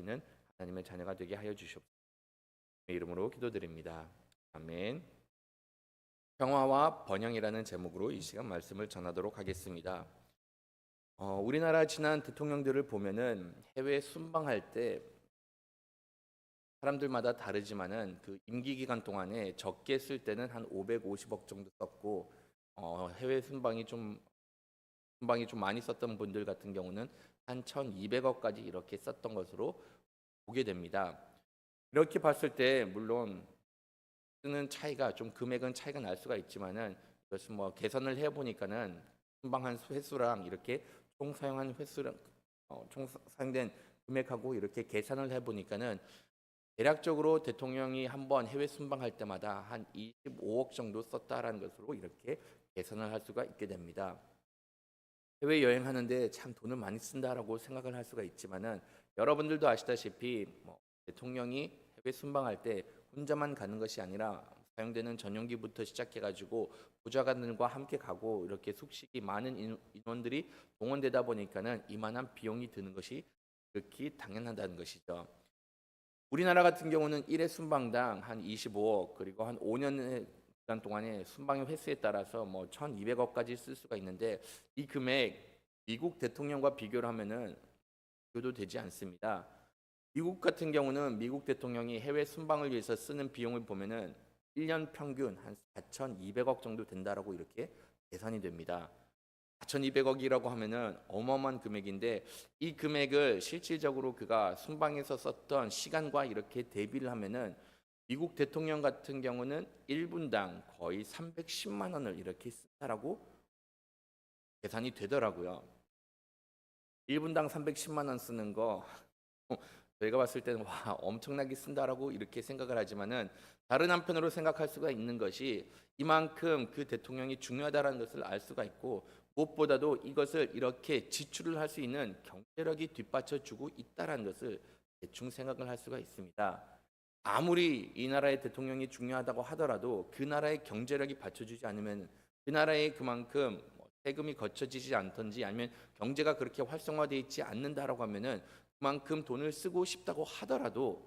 있는 하나님의 자녀가 되게 하여 주시옵소서. 이름으로 기도드립니다. 아멘. 평화와 번영이라는 제목으로 이 시간 말씀을 전하도록 하겠습니다. 우리나라 지난 대통령들을 보면은 해외 순방할 때 사람들마다 다르지만은 그 임기 기간 동안에 적게 쓸 때는 한 550억 정도 썼고, 해외 순방이 좀 많이 썼던 분들 같은 경우는 한 1,200억까지 이렇게 썼던 것으로 보게 됩니다. 이렇게 봤을 때 물론 쓰는 차이가 좀 금액은 차이가 날 수가 있지만은 이것은 뭐 계산을 해 보니까는 순방한 횟수랑 이렇게 총 사용한 횟수랑 총 사용된 금액하고 이렇게 계산을 해 보니까는 대략적으로 대통령이 한번 해외 순방할 때마다 한 25억 정도 썼다라는 것으로 이렇게 계산을 할 수가 있게 됩니다. 해외 여행하는데 참 돈을 많이 쓴다라고 생각을 할 수가 있지만은 여러분들도 아시다시피 대통령이 해외 순방할 때 혼자만 가는 것이 아니라 사용되는 전용기부터 시작해가지고 보좌관들과 함께 가고 이렇게 숙식이 많은 인원들이 동원되다 보니까는 이만한 비용이 드는 것이 그렇게 당연하다는 것이죠. 우리나라 같은 경우는 1회 순방당 한 25억 그리고 한 5년 기간 동안에 순방의 횟수에 따라서 1,200억까지 쓸 수가 있는데 이 금액 미국 대통령과 비교를 하면은 비교도 되지 않습니다. 미국 같은 경우는 미국 대통령이 해외 순방을 위해서 쓰는 비용을 보면은 1년 평균 한 4,200억 정도 된다라고 이렇게 계산이 됩니다. 4,200억이라고 하면은 어마어마한 금액인데 이 금액을 실질적으로 그가 순방에서 썼던 시간과 이렇게 대비를 하면은 미국 대통령 같은 경우는 1분당 거의 310만 원을 이렇게 쓴다라고 계산이 되더라고요. 1분당 310만 원 쓰는 거 저희가 봤을 때는 와 엄청나게 쓴다라고 이렇게 생각을 하지만은 다른 한편으로 생각할 수가 있는 것이 이만큼 그 대통령이 중요하다라는 것을 알 수가 있고 무엇보다도 이것을 이렇게 지출을 할 수 있는 경제력이 뒷받쳐주고 있다라는 것을 대충 생각을 할 수가 있습니다. 아무리 이 나라의 대통령이 중요하다고 하더라도 그 나라의 경제력이 받쳐주지 않으면 그 나라에 그만큼 세금이 거쳐지지 않던지 아니면 경제가 그렇게 활성화되어 있지 않는다라고 하면은 그만큼 돈을 쓰고 싶다고 하더라도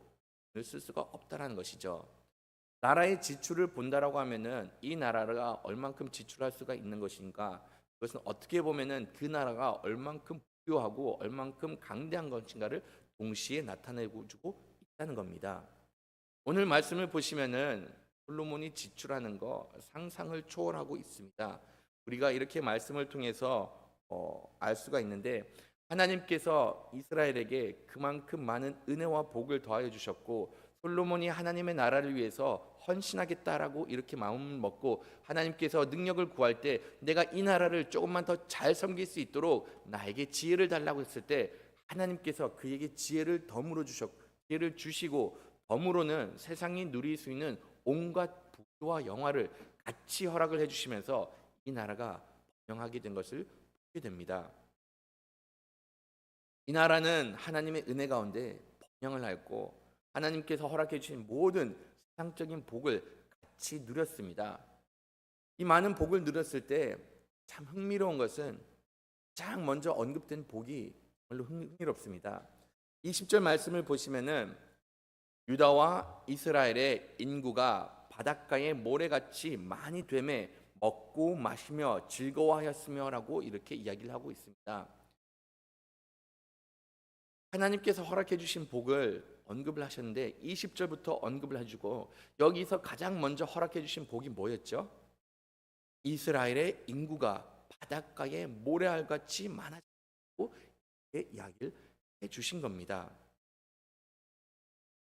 돈을 쓸 수가 없다라는 것이죠. 나라의 지출을 본다라고 하면은 이 나라가 얼만큼 지출할 수가 있는 것인가? 그것은 어떻게 보면은 그 나라가 얼만큼 부유하고 얼만큼 강대한 것인가를 동시에 나타내고 주고 있다는 겁니다. 오늘 말씀을 보시면은 솔로몬이 지출하는 거 상상을 초월하고 있습니다. 우리가 이렇게 말씀을 통해서 알 수가 있는데 하나님께서 이스라엘에게 그만큼 많은 은혜와 복을 더하여 주셨고 솔로몬이 하나님의 나라를 위해서 헌신하겠다라고 이렇게 마음을 먹고 하나님께서 능력을 구할 때 내가 이 나라를 조금만 더 잘 섬길 수 있도록 나에게 지혜를 달라고 했을 때 하나님께서 그에게 지혜를 덤으로 지혜를 주시고 덤으로는 세상이 누릴 수 있는 온갖 부와 영화를 같이 허락을 해주시면서 이 나라가 번영하게 된 것을 보게 됩니다. 이 나라는 하나님의 은혜 가운데 번영을 하였고 하나님께서 허락해 주신 모든 세상적인 복을 같이 누렸습니다. 이 많은 복을 누렸을 때 참 흥미로운 것은 가장 먼저 언급된 복이 별로 흥미롭습니다. 20절 말씀을 보시면은 유다와 이스라엘의 인구가 바닷가의 모래같이 많이 되매 먹고 마시며 즐거워하였으며라고 이렇게 이야기를 하고 있습니다. 하나님께서 허락해 주신 복을 언급을 하셨는데 20절부터 언급을 해주고 여기서 가장 먼저 허락해 주신 복이 뭐였죠? 이스라엘의 인구가 바닷가에 모래알같이 많아지고 이야기를 해주신 겁니다.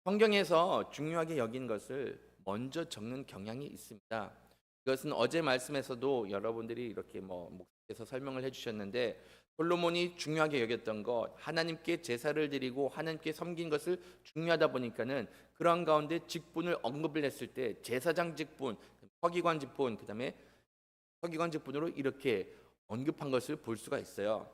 성경에서 중요하게 여긴 것을 먼저 적는 경향이 있습니다. 이것은 어제 말씀에서도 여러분들이 이렇게 목사께서 설명을 해주셨는데 솔로몬이 중요하게 여겼던 것 하나님께 제사를 드리고 하나님께 섬긴 것을 중요하다 보니까는 그런 가운데 직분을 언급을 했을 때 제사장 직분, 서기관 직분, 그다음에 서기관 직분으로 이렇게 언급한 것을 볼 수가 있어요.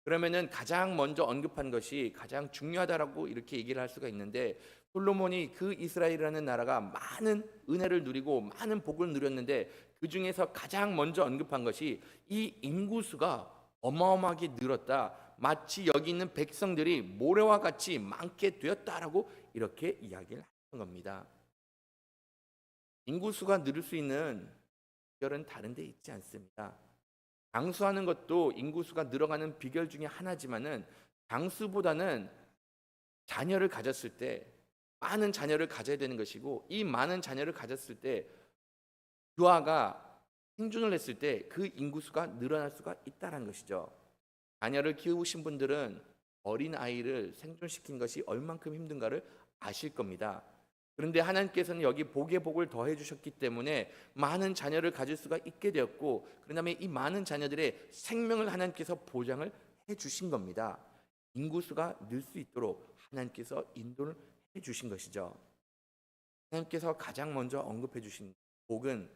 그러면은 가장 먼저 언급한 것이 가장 중요하다라고 이렇게 얘기를 할 수가 있는데 솔로몬이 그 이스라엘이라는 나라가 많은 은혜를 누리고 많은 복을 누렸는데 그 중에서 가장 먼저 언급한 것이 이 인구수가 어마어마하게 늘었다. 마치 여기 있는 백성들이 모래와 같이 많게 되었다라고 이렇게 이야기를 하는 겁니다. 인구수가 늘을 수 있는 비결은 다른 데 있지 않습니다. 장수하는 것도 인구수가 늘어가는 비결 중에 하나지만은 장수보다는 자녀를 가졌을 때 많은 자녀를 가져야 되는 것이고, 이 많은 자녀를 가졌을 때 그 아가 생존을 했을 때 그 인구수가 늘어날 수가 있다는 것이죠. 자녀를 키우신 분들은 어린 아이를 생존시킨 것이 얼만큼 힘든가를 아실 겁니다. 그런데 하나님께서는 여기 복의 복을 더해 주셨기 때문에 많은 자녀를 가질 수가 있게 되었고, 그다음에 이 많은 자녀들의 생명을 하나님께서 보장을 해 주신 겁니다. 인구수가 늘 수 있도록 하나님께서 인도를 해 주신 것이죠. 하나님께서 가장 먼저 언급해 주신 복은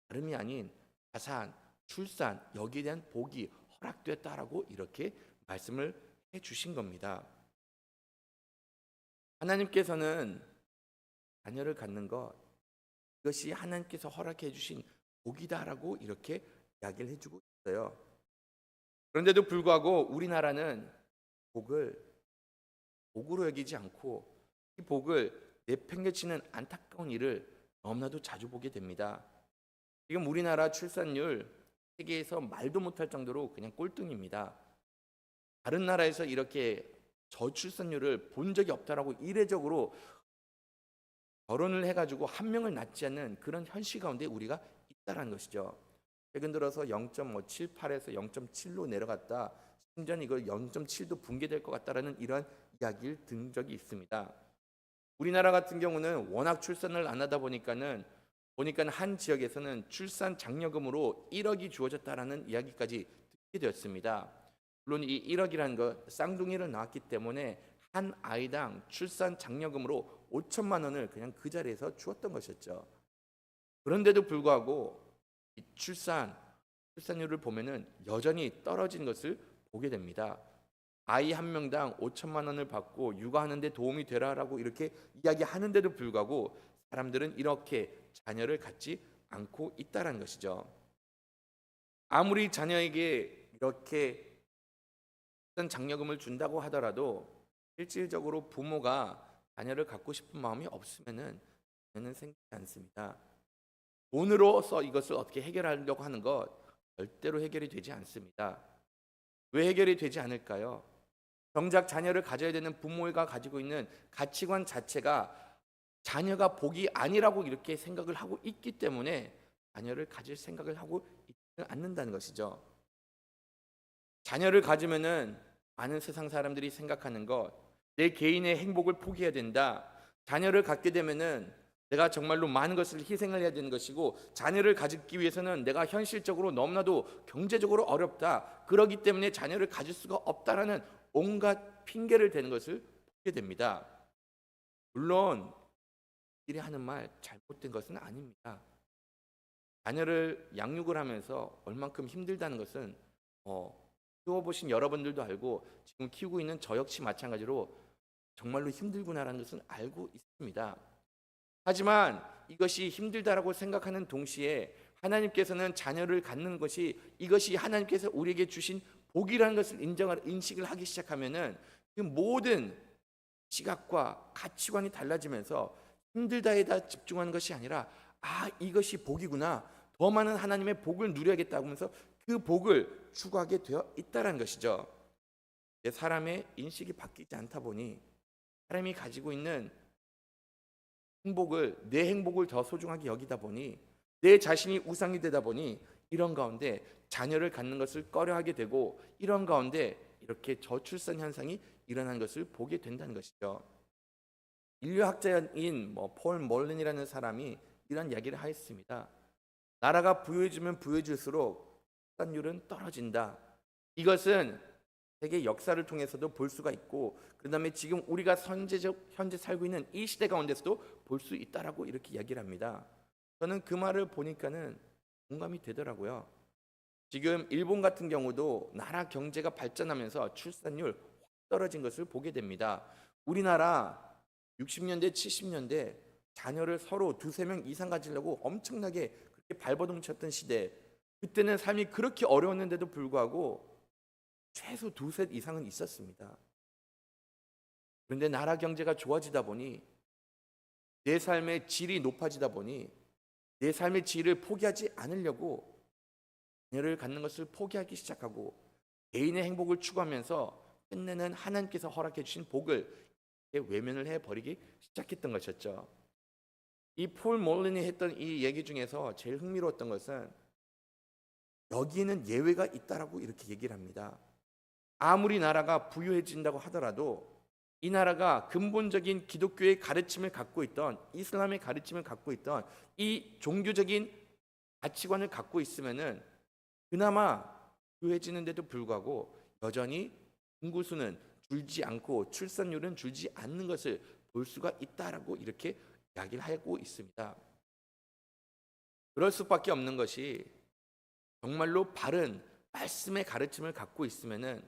다름이 아닌 자산, 출산, 여기에 대한 복이 허락되었다라고 이렇게 말씀을 해 주신 겁니다. 하나님께서는 자녀를 갖는 것, 이것이 하나님께서 허락해 주신 복이다라고 이렇게 이야기를 해주고 있어요. 그런데도 불구하고 우리나라는 복을 복으로 여기지 않고 이 복을 내팽개치는 안타까운 일을 너무나도 자주 보게 됩니다. 지금 우리나라 출산율 세계에서 말도 못할 정도로 그냥 꼴등입니다. 다른 나라에서 이렇게 저출산율을 본 적이 없다라고 이례적으로 결혼을 해가지고 한 명을 낳지 않는 그런 현실 가운데 우리가 있다라는 것이죠. 최근 들어서 0.78에서 0.7로 내려갔다. 심지어 이걸 0.7도 붕괴될 것 같다라는 이러한 이야기를 든 적이 있습니다. 우리나라 같은 경우는 워낙 출산을 안 하다 보니까는 한 지역에서는 출산 장려금으로 1억이 주어졌다라는 이야기까지 듣게 되었습니다. 물론 이 1억이라는 것 쌍둥이를 낳았기 때문에 한 아이당 출산 장려금으로 5천만 원을 그냥 그 자리에서 주었던 것이었죠. 그런데도 불구하고 이 출산율을 보면은 여전히 떨어진 것을 보게 됩니다. 아이 한 명당 5천만 원을 받고 육아하는 데 도움이 되라라고 이렇게 이야기하는데도 불구하고 사람들은 이렇게 자녀를 갖지 않고 있다라는 것이죠. 아무리 자녀에게 이렇게 출산 장려금을 준다고 하더라도 실질적으로 부모가 자녀를 갖고 싶은 마음이 없으면은 자녀는 생기지 않습니다. 돈으로서 이것을 어떻게 해결하려고 하는 것 절대로 해결이 되지 않습니다. 왜 해결이 되지 않을까요? 정작 자녀를 가져야 되는 부모가 가지고 있는 가치관 자체가 자녀가 복이 아니라고 이렇게 생각을 하고 있기 때문에 자녀를 가질 생각을 하고 있지 않는다는 것이죠. 자녀를 가지면은 많은 세상 사람들이 생각하는 것, 내 개인의 행복을 포기해야 된다. 자녀를 갖게 되면은 내가 정말로 많은 것을 희생을 해야 되는 것이고, 자녀를 가지기 위해서는 내가 현실적으로 너무나도 경제적으로 어렵다. 그렇기 때문에 자녀를 가질 수가 없다라는 온갖 핑계를 대는 것을 보게 됩니다. 물론 이리 하는 말 잘못된 것은 아닙니다. 자녀를 양육을 하면서 얼만큼 힘들다는 것은 키워보신 여러분들도 알고 지금 키우고 있는 저 역시 마찬가지로 정말로 힘들구나라는 것은 알고 있습니다. 하지만 이것이 힘들다라고 생각하는 동시에 하나님께서는 자녀를 갖는 것이 이것이 하나님께서 우리에게 주신 복이라는 것을 인식을 하기 시작하면은 그 모든 시각과 가치관이 달라지면서 힘들다에다 집중하는 것이 아니라 이것이 복이구나. 더 많은 하나님의 복을 누려야겠다고 하면서 그 복을 추구하게 되어 있다는 것이죠. 사람의 인식이 바뀌지 않다 보니 사람이 가지고 있는 내 행복을 더 소중하게 여기다 보니 내 자신이 우상이 되다 보니 이런 가운데 자녀를 갖는 것을 꺼려하게 되고 이런 가운데 이렇게 저출산 현상이 일어나는 것을 보게 된다는 것이죠. 인류학자인 폴 멀린이라는 사람이 이런 이야기를 하였습니다. 나라가 부유해지면 부유해질수록 출산율은 떨어진다. 이것은 세계 역사를 통해서도 볼 수가 있고 그다음에 지금 우리가 현재 살고 있는 이 시대 가운데서도 볼 수 있다라고 이렇게 이야기를 합니다. 저는 그 말을 보니까는 공감이 되더라고요. 지금 일본 같은 경우도 나라 경제가 발전하면서 출산율 확 떨어진 것을 보게 됩니다. 우리나라 60년대, 70년대 자녀를 서로 두세 명 이상 가지려고 엄청나게 그렇게 발버둥 쳤던 시대. 그때는 삶이 그렇게 어려웠는데도 불구하고 최소 두셋 이상은 있었습니다. 그런데 나라 경제가 좋아지다 보니 내 삶의 질이 높아지다 보니 내 삶의 질을 포기하지 않으려고 자녀를 갖는 것을 포기하기 시작하고 개인의 행복을 추구하면서 끝내는 하나님께서 허락해 주신 복을 외면을 해버리기 시작했던 것이었죠. 이 폴 몰린이 했던 이 얘기 중에서 제일 흥미로웠던 것은 여기에는 예외가 있다라고 이렇게 얘기를 합니다. 아무리 나라가 부유해진다고 하더라도 이 나라가 근본적인 기독교의 가르침을 갖고 있던 이슬람의 가르침을 갖고 있던 이 종교적인 가치관을 갖고 있으면은 그나마 부유해지는데도 불구하고 여전히 인구수는 줄지 않고 출산율은 줄지 않는 것을 볼 수가 있다라고 이렇게 이야기를 하고 있습니다. 그럴 수밖에 없는 것이 정말로 바른 말씀의 가르침을 갖고 있으면은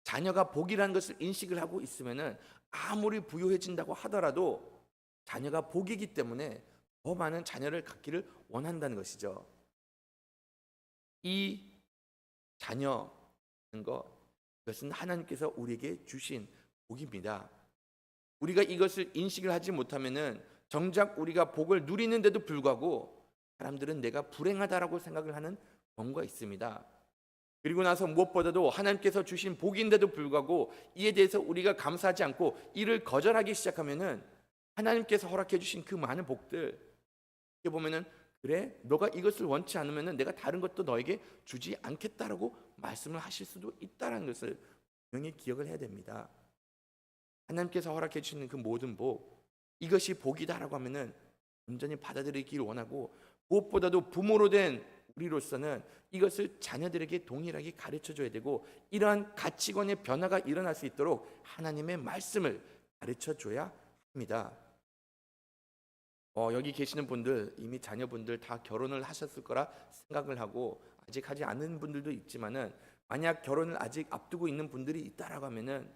자녀가 복이라는 것을 인식을 하고 있으면은 아무리 부유해진다고 하더라도 자녀가 복이기 때문에 더 많은 자녀를 갖기를 원한다는 것이죠. 이 자녀는 그것은 하나님께서 우리에게 주신 복입니다. 우리가 이것을 인식을 하지 못하면은 정작 우리가 복을 누리는데도 불구하고 사람들은 내가 불행하다라고 생각을 하는 경우가 있습니다. 그리고 나서 무엇보다도 하나님께서 주신 복인데도 불구하고 이에 대해서 우리가 감사하지 않고 이를 거절하기 시작하면은 하나님께서 허락해 주신 그 많은 복들 이렇게 보면은 그래 너가 이것을 원치 않으면은 내가 다른 것도 너에게 주지 않겠다라고 말씀을 하실 수도 있다라는 것을 분명히 기억을 해야 됩니다. 하나님께서 허락해 주시는 그 모든 복 이것이 복이다라고 하면은 온전히 받아들이기를 원하고 무엇보다도 부모로 된 우리로서는 이것을 자녀들에게 동일하게 가르쳐 줘야 되고 이러한 가치관의 변화가 일어날 수 있도록 하나님의 말씀을 가르쳐 줘야 합니다. 여기 계시는 분들 이미 자녀분들 다 결혼을 하셨을 거라 생각을 하고 아직 하지 않은 분들도 있지만은 만약 결혼을 아직 앞두고 있는 분들이 있다라고 하면은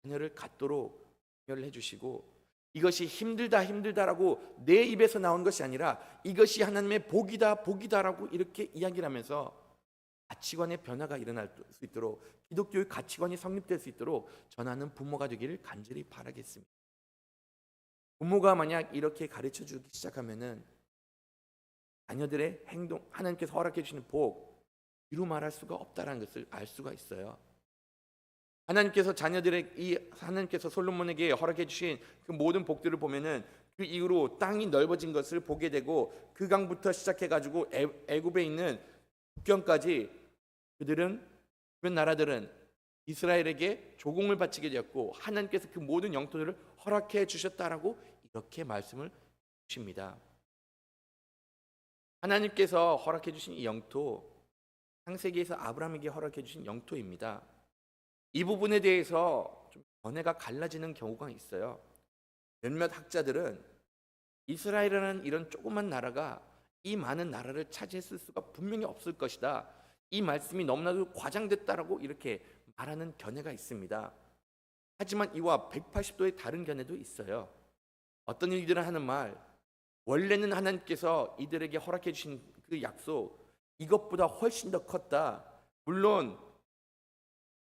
자녀를 갖도록 격려를 해주시고 이것이 힘들다라고 내 입에서 나온 것이 아니라 이것이 하나님의 복이다라고 이렇게 이야기를 하면서 가치관의 변화가 일어날 수 있도록 기독교의 가치관이 성립될 수 있도록 전하는 부모가 되기를 간절히 바라겠습니다. 부모가 만약 이렇게 가르쳐 주기 시작하면은 자녀들의 행동 하나님께서 허락해 주시는 복 뒤로 말할 수가 없다라는 것을 알 수가 있어요. 하나님께서 솔로몬에게 허락해 주신 그 모든 복들을 보면은 그 이후로 땅이 넓어진 것을 보게 되고 그 강부터 시작해 가지고 애굽에 있는 국경까지 그들은 주변 나라들은 이스라엘에게 조공을 바치게 되었고 하나님께서 그 모든 영토들을 허락해 주셨다라고 이렇게 말씀을 주십니다. 하나님께서 허락해 주신 이 영토 창세기에서 아브라함에게 허락해 주신 영토입니다. 이 부분에 대해서 좀 견해가 갈라지는 경우가 있어요. 몇몇 학자들은 이스라엘이라는 이런 조그만 나라가 이 많은 나라를 차지했을 수가 분명히 없을 것이다. 이 말씀이 너무나도 과장됐다라고 이렇게 말하는 견해가 있습니다. 하지만 이와 180도의 다른 견해도 있어요. 어떤 이들은 하는 말, 원래는 하나님께서 이들에게 허락해 주신 그 약속 이것보다 훨씬 더 컸다. 물론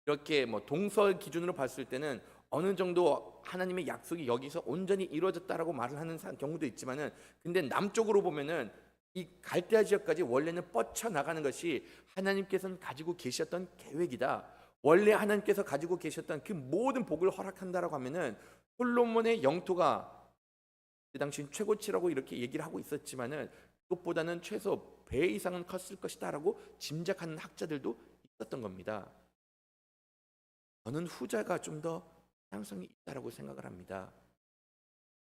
이렇게 동서 기준으로 봤을 때는 어느 정도 하나님의 약속이 여기서 온전히 이루어졌다라고 말을 하는 경우도 있지만은 근데 남쪽으로 보면은 이 갈대아 지역까지 원래는 뻗쳐 나가는 것이 하나님께서는 가지고 계셨던 계획이다. 원래 하나님께서 가지고 계셨던 그 모든 복을 허락한다라고 하면은 솔로몬의 영토가 그 당시 최고치라고 이렇게 얘기를 하고 있었지만은 그것보다는 최소 배 이상은 컸을 것이다라고 짐작하는 학자들도 있었던 겁니다. 저는 후자가 좀 더 가능성이 있다라고 생각을 합니다.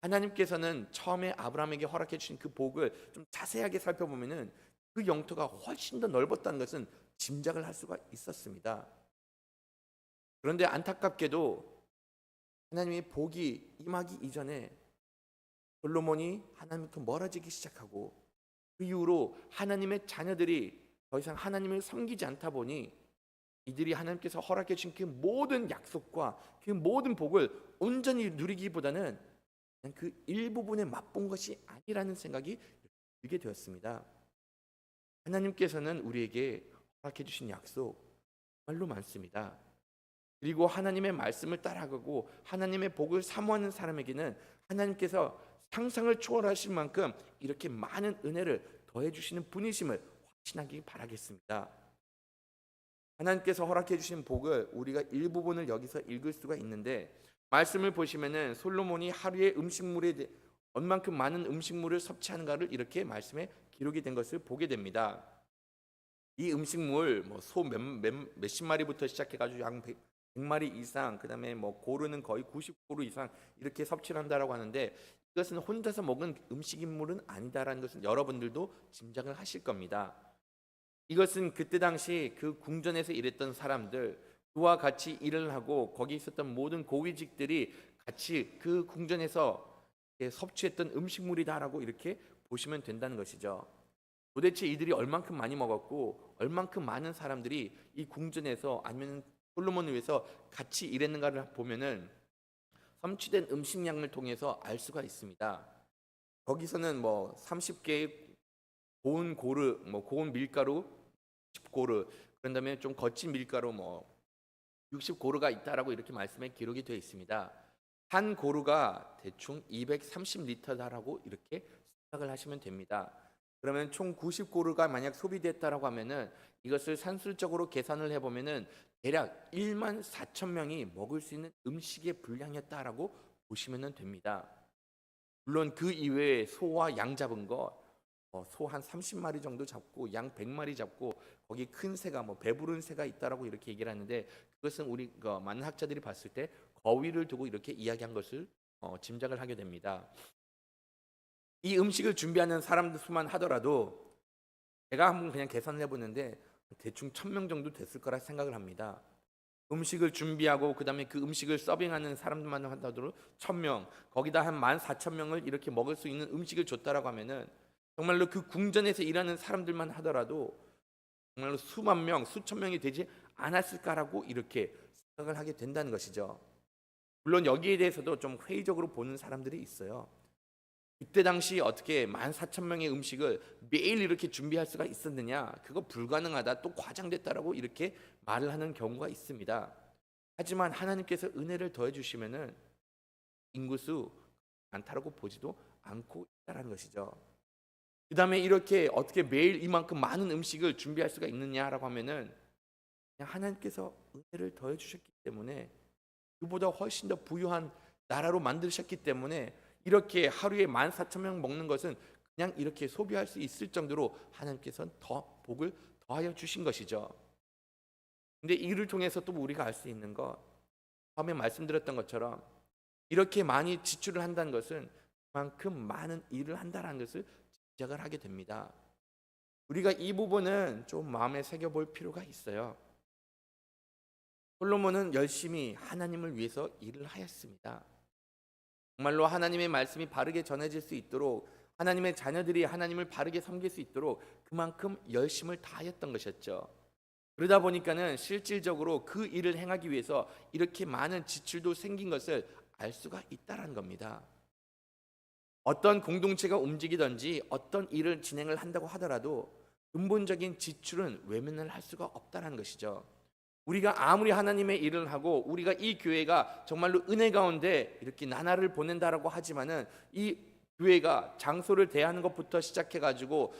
하나님께서는 처음에 아브라함에게 허락해 주신 그 복을 좀 자세하게 살펴보면은 그 영토가 훨씬 더 넓었다는 것은 짐작을 할 수가 있었습니다. 그런데 안타깝게도 하나님의 복이 임하기 이전에 솔로몬이 하나님부터 멀어지기 시작하고 그 이후로 하나님의 자녀들이 더 이상 하나님을 섬기지 않다 보니 이들이 하나님께서 허락해 주신 그 모든 약속과 그 모든 복을 온전히 누리기보다는 그냥 그 일부분에 맛본 것이 아니라는 생각이 들게 되었습니다. 하나님께서는 우리에게 허락해 주신 약속 정말로 많습니다. 그리고 하나님의 말씀을 따라가고 하나님의 복을 사모하는 사람에게는 하나님께서 상상을 초월하실 만큼 이렇게 많은 은혜를 더해 주시는 분이심을 확신하기 바라겠습니다. 하나님께서 허락해 주신 복을 우리가 일부분을 여기서 읽을 수가 있는데, 말씀을 보시면은 솔로몬이 하루에 얼만큼 많은 음식물을 섭취하는가를 이렇게 말씀에 기록이 된 것을 보게 됩니다. 이 음식물 소 몇십 마리부터 시작해 가지고 양 100마리 이상, 그다음에 고르는 거의 90고루 이상 이렇게 섭취를 한다라고 하는데, 이것은 혼자서 먹은 음식물은 아니다라는 것은 여러분들도 짐작을 하실 겁니다. 이것은 그때 당시 그 궁전에서 일했던 사람들, 그와 같이 일을 하고 거기 있었던 모든 고위직들이 같이 그 궁전에서 섭취했던 음식물이다라고 이렇게 보시면 된다는 것이죠. 도대체 이들이 얼만큼 많이 먹었고 얼만큼 많은 사람들이 이 궁전에서 아니면 솔로몬을 위해서 같이 일했는가를 보면은 섭취된 음식량을 통해서 알 수가 있습니다. 거기서는 30개의 고운 밀가루 10고루, 그런 다음에 좀 거친 밀가루 60고루가 있다라고 이렇게 말씀에 기록이 되어 있습니다. 한 고루가 대충 230리터다라고 이렇게 생각을 하시면 됩니다. 그러면 총 90고루가 만약 소비됐다라고 하면은 이것을 산술적으로 계산을 해보면은 대략 1만 4천 명이 먹을 수 있는 음식의 분량이었다라고 보시면 됩니다. 물론 그 이외에 소와 양 잡은 거, 소 한 30마리 정도 잡고 양 100마리 잡고 거기 큰 새가 배부른 새가 있다라고 이렇게 얘기를 하는데, 그것은 우리 많은 학자들이 봤을 때 거위를 두고 이렇게 이야기한 것을 짐작을 하게 됩니다. 이 음식을 준비하는 사람들 수만 하더라도 제가 한번 그냥 계산을 해보는데 대충 1000명 정도 됐을 거라 생각을 합니다. 음식을 준비하고 그다음에 그 음식을 서빙하는 사람들만 하더라도 1000명, 거기다 한 14,000명을 이렇게 먹을 수 있는 음식을 줬다라고 하면은 정말로 그 궁전에서 일하는 사람들만 하더라도 정말로 수만 명, 수천 명이 되지 않았을까라고 이렇게 생각을 하게 된다는 것이죠. 물론 여기에 대해서도 좀 회의적으로 보는 사람들이 있어요. 그때 당시 어떻게 14,000명의 음식을 매일 이렇게 준비할 수가 있었느냐? 그거 불가능하다, 또 과장됐다라고 이렇게 말을 하는 경우가 있습니다. 하지만 하나님께서 은혜를 더해 주시면은 인구수 많다라고 보지도 않고 있다라는 것이죠. 그 다음에 이렇게 어떻게 매일 이만큼 많은 음식을 준비할 수가 있느냐라고 하면은 그냥 하나님께서 은혜를 더해 주셨기 때문에, 그보다 훨씬 더 부유한 나라로 만드셨기 때문에 이렇게 하루에 14,000명 먹는 것은 그냥 이렇게 소비할 수 있을 정도로 하나님께서는 더 복을 더하여 주신 것이죠. 근데 이를 통해서 또 우리가 알 수 있는 것, 처음에 말씀드렸던 것처럼 이렇게 많이 지출을 한다는 것은 그만큼 많은 일을 한다는 것을 짐작을 하게 됩니다. 우리가 이 부분은 좀 마음에 새겨볼 필요가 있어요. 솔로몬은 열심히 하나님을 위해서 일을 하였습니다. 정말로 하나님의 말씀이 바르게 전해질 수 있도록, 하나님의 자녀들이 하나님을 바르게 섬길 수 있도록 그만큼 열심을 다하였던 것이었죠. 그러다 보니까는 실질적으로 그 일을 행하기 위해서 이렇게 많은 지출도 생긴 것을 알 수가 있다라는 겁니다. 어떤 공동체가 움직이든지 어떤 일을 진행을 한다고 하더라도 근본적인 지출은 외면을 할 수가 없다는 것이죠. 우리가 아무리 하나님의 일을 하고 우리가 이 교회가 정말로 은혜 가운데 이렇게 나날을 보낸다라고 하지만은 이 교회가 장소를 대하는 것부터 시작해 가지고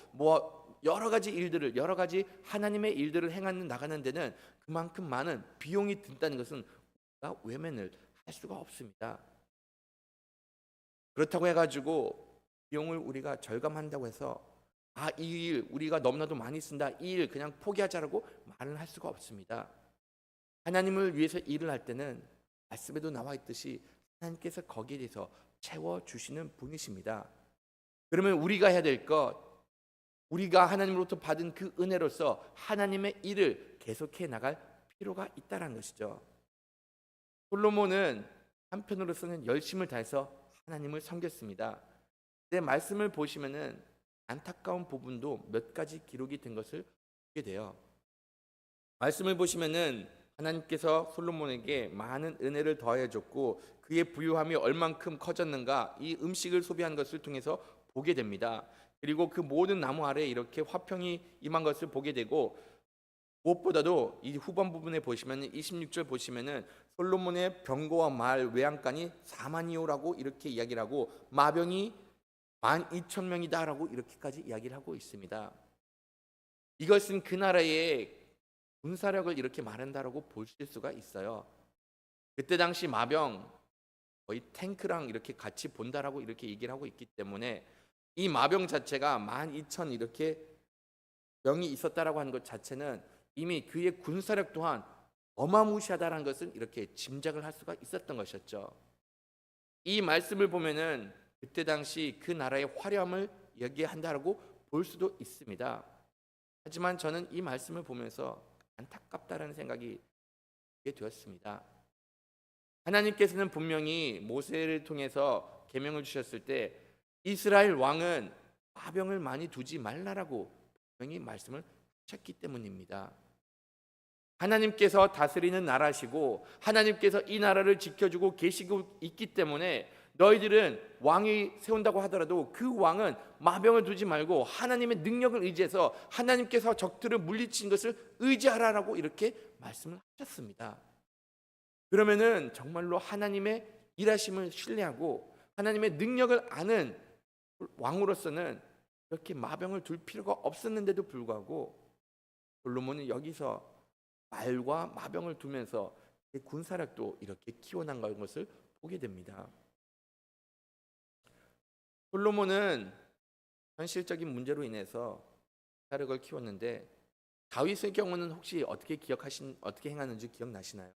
여러 가지 일들을, 여러 가지 하나님의 일들을 행하는 나가는 데는 그만큼 많은 비용이 든다는 것은 우리가 외면을 할 수가 없습니다. 그렇다고 해가지고 비용을 우리가 절감한다고 해서 이 일 우리가 너무나도 많이 쓴다, 이 일 그냥 포기하자라고 말을 할 수가 없습니다. 하나님을 위해서 일을 할 때는 말씀에도 나와 있듯이 하나님께서 거기에 대해서 채워주시는 분이십니다. 그러면 우리가 해야 될 것, 우리가 하나님으로부터 받은 그 은혜로서 하나님의 일을 계속해 나갈 필요가 있다는 것이죠. 솔로몬은 한편으로서는 열심을 다해서 하나님을 섬겼습니다. 내 말씀을 보시면은 안타까운 부분도 몇 가지 기록이 된 것을 보게 돼요. 말씀을 보시면은 하나님께서 솔로몬에게 많은 은혜를 더하여 줬고 그의 부유함이 얼만큼 커졌는가 이 음식을 소비한 것을 통해서 보게 됩니다. 그리고 그 모든 나무 아래에 이렇게 화평이 임한 것을 보게 되고 무엇보다도 이 후반 부분에 보시면 26절 보시면은 솔로몬의 병거와 말 외양간이 4만이오라고 이렇게 이야기를 하고 마병이 12,000명이다라고 이렇게까지 이야기를 하고 있습니다. 이것은 그 나라의 군사력을 이렇게 말한다라고 보실 수가 있어요. 그때 당시 마병 거의 탱크랑 이렇게 같이 본다라고 이렇게 얘기를 하고 있기 때문에 이 마병 자체가 12,000 이렇게 명이 있었다라고 하는 것 자체는 이미 그의 군사력 또한 어마무시하다라는 것은 이렇게 짐작을 할 수가 있었던 것이었죠. 이 말씀을 보면은 그때 당시 그 나라의 화려함을 얘기한다라고 볼 수도 있습니다. 하지만 저는 이 말씀을 보면서 안타깝다라는 생각이 들게 되었습니다. 하나님께서는 분명히 모세를 통해서 계명을 주셨을 때 이스라엘 왕은 마병을 많이 두지 말라라고 분명히 말씀을 하셨기 때문입니다. 하나님께서 다스리는 나라시고 하나님께서 이 나라를 지켜주고 계시고 있기 때문에 너희들은 왕이 세운다고 하더라도 그 왕은 마병을 두지 말고 하나님의 능력을 의지해서 하나님께서 적들을 물리친 것을 의지하라라고 이렇게 말씀을 하셨습니다. 그러면은 정말로 하나님의 일하심을 신뢰하고 하나님의 능력을 아는 왕으로서는 이렇게 마병을 둘 필요가 없었는데도 불구하고 솔로몬은 여기서 말과 마병을 두면서 군사력도 이렇게 키워나간 것을 보게 됩니다. 솔로몬은 현실적인 문제로 인해서 군사력을 키웠는데 다윗의 경우는 혹시 어떻게 행하는지 기억나시나요?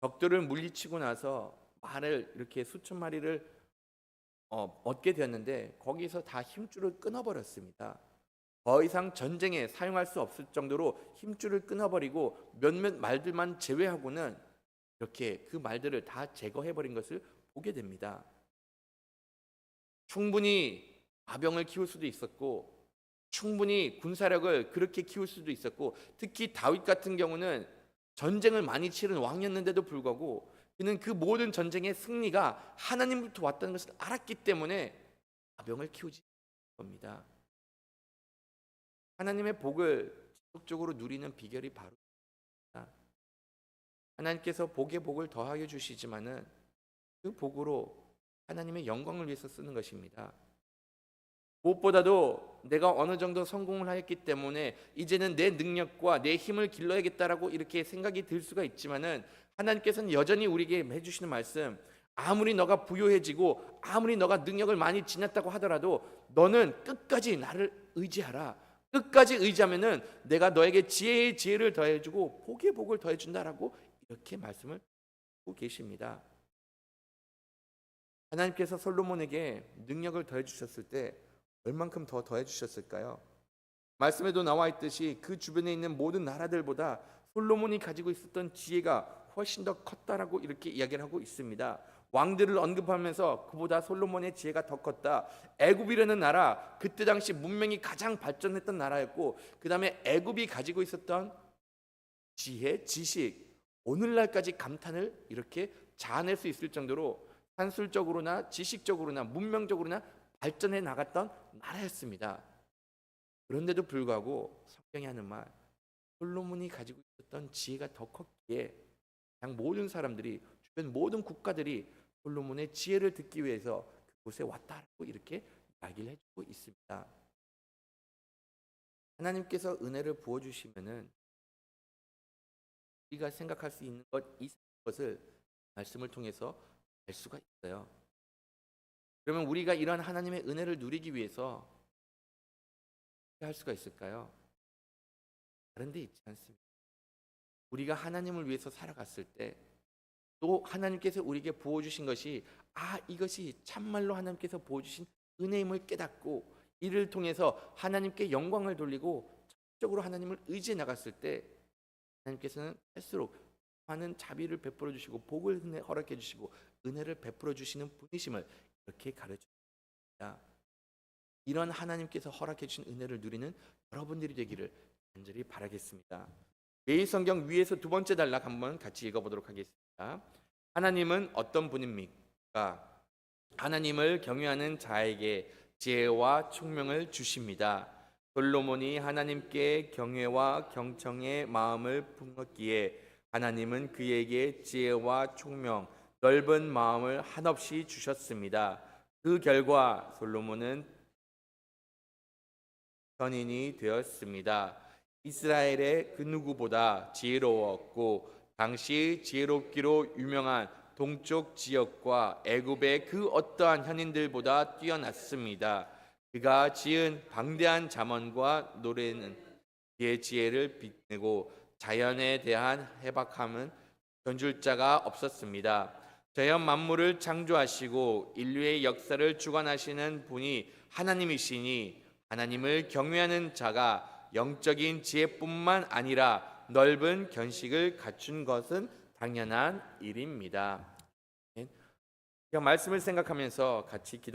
적들을 물리치고 나서 말을 이렇게 수천 마리를 얻게 되었는데 거기서 다 힘줄을 끊어버렸습니다. 더 이상 전쟁에 사용할 수 없을 정도로 힘줄을 끊어버리고 몇몇 말들만 제외하고는 이렇게 그 말들을 다 제거해버린 것을 보게 됩니다. 충분히 마병을 키울 수도 있었고 충분히 군사력을 그렇게 키울 수도 있었고 특히 다윗 같은 경우는 전쟁을 많이 치른 왕이었는데도 불구하고 그는 그 모든 전쟁의 승리가 하나님부터 왔다는 것을 알았기 때문에 마병을 키우지 않은 겁니다. 하나님의 복을 지속적으로 누리는 비결이 바로 하나님께서 복에 복을 더하게 주시지만은 그 복으로 하나님의 영광을 위해서 쓰는 것입니다. 무엇보다도 내가 어느 정도 성공을 하였기 때문에 이제는 내 능력과 내 힘을 길러야겠다라고 이렇게 생각이 들 수가 있지만은 하나님께서는 여전히 우리에게 해주시는 말씀, 아무리 너가 부유해지고 아무리 너가 능력을 많이 지녔다고 하더라도 너는 끝까지 나를 의지하라. 끝까지 의지하면은 내가 너에게 지혜의 지혜를 더해주고 복의 복을 더해준다라고 이렇게 말씀을 하고 계십니다. 하나님께서 솔로몬에게 능력을 더해주셨을 때 얼만큼 더 더해주셨을까요? 말씀에도 나와 있듯이 그 주변에 있는 모든 나라들보다 솔로몬이 가지고 있었던 지혜가 훨씬 더 컸다라고 이렇게 이야기를 하고 있습니다. 왕들을 언급하면서 그보다 솔로몬의 지혜가 더 컸다. 애굽이라는 나라, 그때 당시 문명이 가장 발전했던 나라였고 그 다음에 애굽이 가지고 있었던 지혜, 지식, 오늘날까지 감탄을 이렇게 자아낼 수 있을 정도로 산술적으로나 지식적으로나 문명적으로나 발전해 나갔던 나라였습니다. 그런데도 불구하고 성경이 하는 말, 솔로몬이 가지고 있었던 지혜가 더 컸기에 그냥 모든 사람들이 주변 모든 국가들이 솔로몬의 지혜를 듣기 위해서 그곳에 왔다고 이렇게 이야기를 해주고 있습니다. 하나님께서 은혜를 부어주시면은 우리가 생각할 수 있는 것 이상의 것을 말씀을 통해서 알 수가 있어요. 그러면 우리가 이런 하나님의 은혜를 누리기 위해서 어떻게 할 수가 있을까요? 다른 데 있지 않습니다. 우리가 하나님을 위해서 살아갔을 때 또 하나님께서 우리에게 부어주신 것이 이것이 참말로 하나님께서 부어주신 은혜임을 깨닫고 이를 통해서 하나님께 영광을 돌리고 적극적으로 하나님을 의지해 나갔을 때 하나님께서는 할수록 많은 자비를 베풀어 주시고 복을 허락해 주시고 은혜를 베풀어 주시는 분이심을 이렇게 가르쳐줍니다. 이런 하나님께서 허락해 주신 은혜를 누리는 여러분들이 되기를 간절히 바라겠습니다. 매일 성경 위에서 두 번째 단락 한번 같이 읽어보도록 하겠습니다. 하나님은 어떤 분입니까? 하나님을 경외하는 자에게 지혜와 총명을 주십니다. 솔로몬이 하나님께 경외와 경청의 마음을 품었기에 하나님은 그에게 지혜와 총명, 넓은 마음을 한없이 주셨습니다. 그 결과 솔로몬은 선인이 되었습니다. 이스라엘의 그 누구보다 지혜로웠고 당시 지혜롭기로 유명한 동쪽 지역과 애굽의 그 어떠한 현인들보다 뛰어났습니다. 그가 지은 방대한 잠언과 노래는 그의 지혜를 빛내고 자연에 대한 해박함은 견줄 자가 없었습니다. 자연 만물을 창조하시고 인류의 역사를 주관하시는 분이 하나님이시니 하나님을 경외하는 자가 영적인 지혜뿐만 아니라 넓은 견식을 갖춘 것은 당연한 일입니다. 말씀을 생각하면서 같이 기도